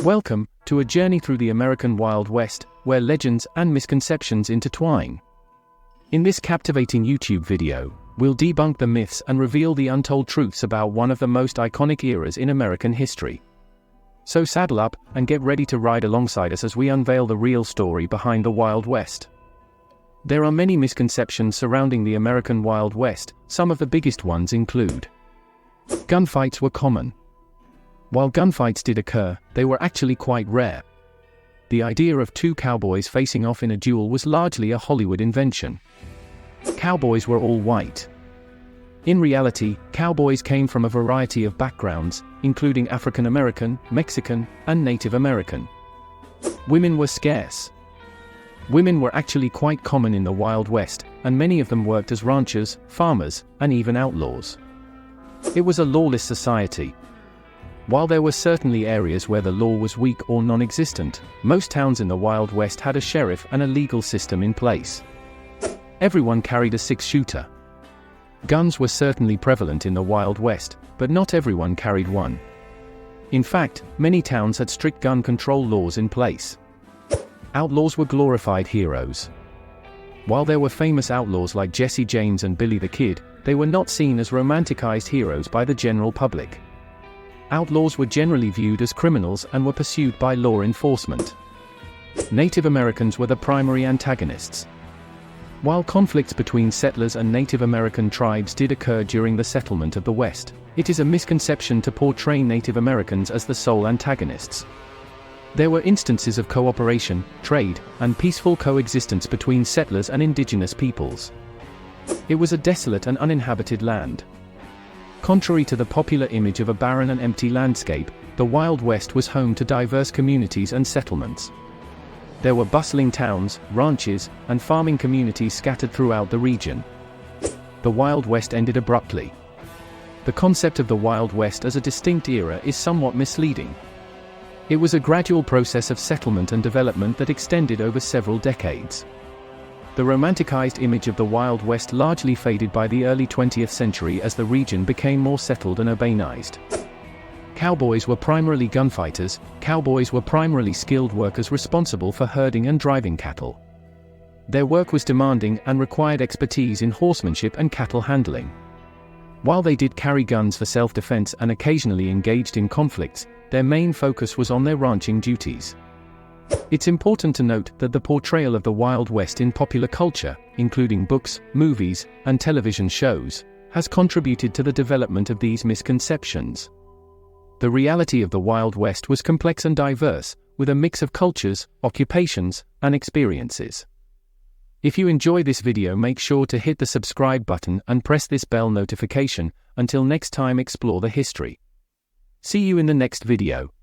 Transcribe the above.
Welcome to a journey through the American Wild West, where legends and misconceptions intertwine. In this captivating YouTube video, we'll debunk the myths and reveal the untold truths about one of the most iconic eras in American history. So saddle up and get ready to ride alongside us as we unveil the real story behind the Wild West. There are many misconceptions surrounding the American Wild West. Some of the biggest ones include: gunfights were common. While gunfights did occur, they were actually quite rare. The idea of two cowboys facing off in a duel was largely a Hollywood invention. Cowboys were all white. In reality, cowboys came from a variety of backgrounds, including African American, Mexican, and Native American. Women were scarce. Women were actually quite common in the Wild West, and many of them worked as ranchers, farmers, and even outlaws. It was a lawless society. While there were certainly areas where the law was weak or non-existent, most towns in the Wild West had a sheriff and a legal system in place. Everyone carried a six-shooter. Guns were certainly prevalent in the Wild West, but not everyone carried one. In fact, many towns had strict gun control laws in place. Outlaws were glorified heroes. While there were famous outlaws like Jesse James and Billy the Kid, they were not seen as romanticized heroes by the general public. Outlaws were generally viewed as criminals and were pursued by law enforcement. Native Americans were the primary antagonists. While conflicts between settlers and Native American tribes did occur during the settlement of the West, it is a misconception to portray Native Americans as the sole antagonists. There were instances of cooperation, trade, and peaceful coexistence between settlers and indigenous peoples. It was a desolate and uninhabited land. Contrary to the popular image of a barren and empty landscape, the Wild West was home to diverse communities and settlements. There were bustling towns, ranches, and farming communities scattered throughout the region. The Wild West ended abruptly. The concept of the Wild West as a distinct era is somewhat misleading. It was a gradual process of settlement and development that extended over several decades. The romanticized image of the Wild West largely faded by the early 20th century as the region became more settled and urbanized. Cowboys were primarily gunfighters. Cowboys were primarily skilled workers responsible for herding and driving cattle. Their work was demanding and required expertise in horsemanship and cattle handling. While they did carry guns for self-defense and occasionally engaged in conflicts, their main focus was on their ranching duties. It's important to note that the portrayal of the Wild West in popular culture, including books, movies, and television shows, has contributed to the development of these misconceptions. The reality of the Wild West was complex and diverse, with a mix of cultures, occupations, and experiences. If you enjoy this video, make sure to hit the subscribe button and press this bell notification. Until next time, explore the history. See you in the next video.